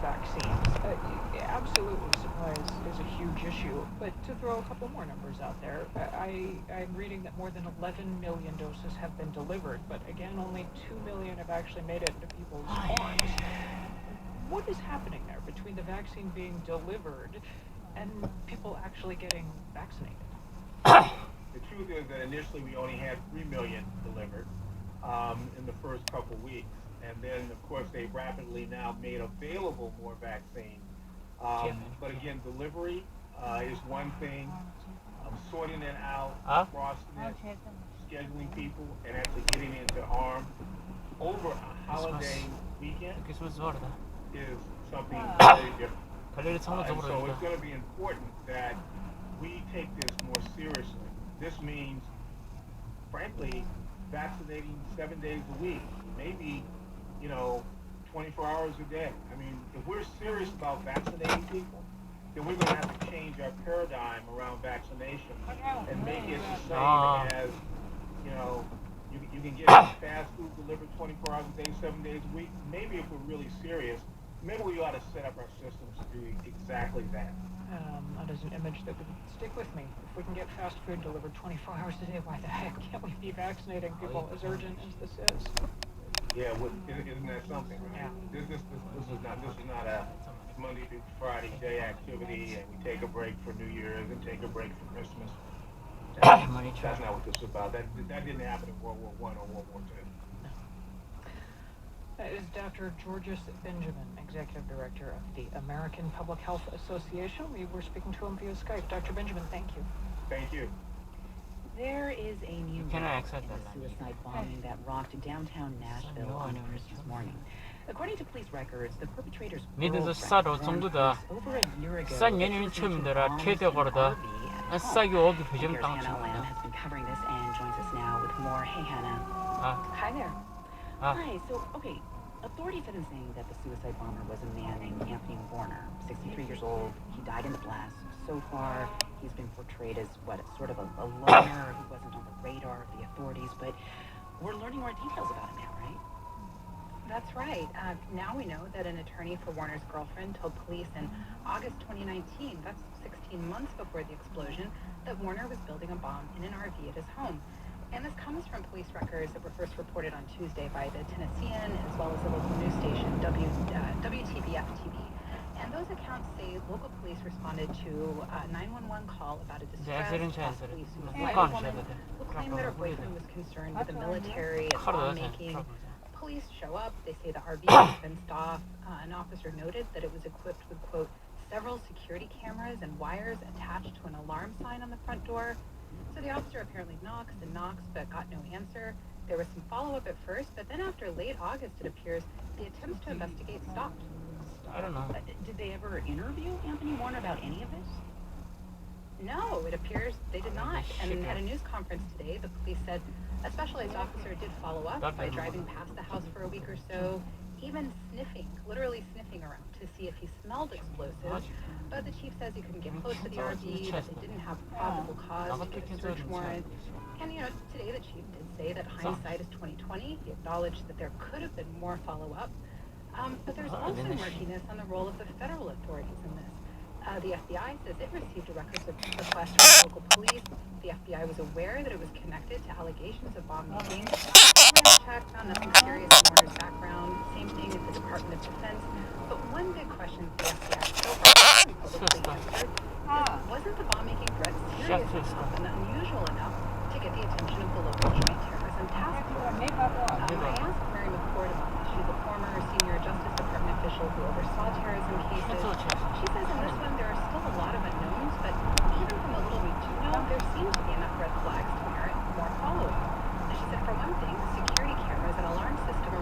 vaccines. Absolutely, supplies is a huge issue. But to throw a couple more numbers out there, I'm reading that more than 11 million doses have been delivered, but again, only 2 million have actually made it into people's arms. What is happening there between the vaccine being delivered and people actually getting vaccinated? The truth is that initially we only had 3 million delivered in the first couple weeks. And then, of course, they rapidly now made available more vaccine. But again, delivery is one thing. Sorting it out, crossing it, scheduling people, and actually getting it into arm over a holiday weekend is something very different. And so it's going to be important that we take this more seriously. This means, frankly, vaccinating 7 days a week, maybe, 24 hours a day. I mean, if we're serious about vaccinating people, then we're going to have to change our paradigm around vaccination and make it the same as, you can get fast food delivered 24 hours a day, 7 days a week. Maybe if we're really serious, maybe we ought to set up our systems to do exactly that. That is an image that would stick with me. If we can get fast food delivered 24 hours a day, why the heck can't we be vaccinating people as urgent as this is? Yeah, isn't that something? Right? Yeah. This is not a Monday through Friday day activity, and we take a break for New Year's and take a break for Christmas. That's not what this is about. That didn't happen in World War I or World War II. That is Dr. Georges Benjamin, Executive Director of the American Public Health Association. We were speaking to him via Skype. Dr. Benjamin, thank you. Thank you. There is a new death in the suicide bombing that rocked downtown Nashville on Christmas morning. According to police records, the perpetrator's girlfriend warned police over a year ago that she was going to bomb an RV at home. NPR's Hannah Lamb has been covering this and joins us now with more. Hey, Hannah. Hi there. Hi, so, okay, authorities have been saying that the suicide bomber was a man named Anthony Warner, 63 years old. He died in the blast. So far, he's been portrayed as, sort of a loner who wasn't on the radar of the authorities, but we're learning more details about him now, right? That's right. Now we know that an attorney for Warner's girlfriend told police in August 2019, that's 16 months before the explosion, that Warner was building a bomb in an RV at his home. And this comes from police records that were first reported on Tuesday by the Tennessean as well as the local news station WTBF-TV. And those accounts say local police responded to a 911 call about a distressed possibly suicidal woman who claimed that her boyfriend was concerned with the military and bomb-making. Police show up. They say the RV was fenced off. An officer noted that it was equipped with, quote, several security cameras and wires attached to an alarm sign on the front door. So the officer apparently knocks and knocks, but got no answer. There was some follow-up at first, but then after late August, it appears, the attempts to investigate stopped. I don't know. Did they ever interview Anthony Warner about any of this? No, it appears they did not. And at a news conference today, the police said a specialized officer did follow up by driving past the house for a week or so, even sniffing, literally sniffing around to see if he smelled explosives. But the chief says he couldn't get close to the RV, that they didn't have probable cause to get a search warrant. And, today the chief did say that hindsight is 2020. He acknowledged that there could have been more follow-up. But there's also murkiness on the role of the federal authorities in this. The FBI says it received a request from local police. The FBI was aware that it was connected to allegations of bomb making. Background check found nothing serious in Warner's background. Same thing at the Department of Defense. But one big question the FBI so far hasn't publicly answered is, wasn't the bomb-making threat serious enough and unusual enough to get the attention of the local Joint Terrorism Task Force? I asked Mary McCord about this. She's a former senior Justice Department official who oversaw terrorism cases. She says in this one there are still a lot of unknowns, but even from the little we do know, there seems to be enough red flags to merit more follow-up. She said, for one thing, the security cameras and alarm system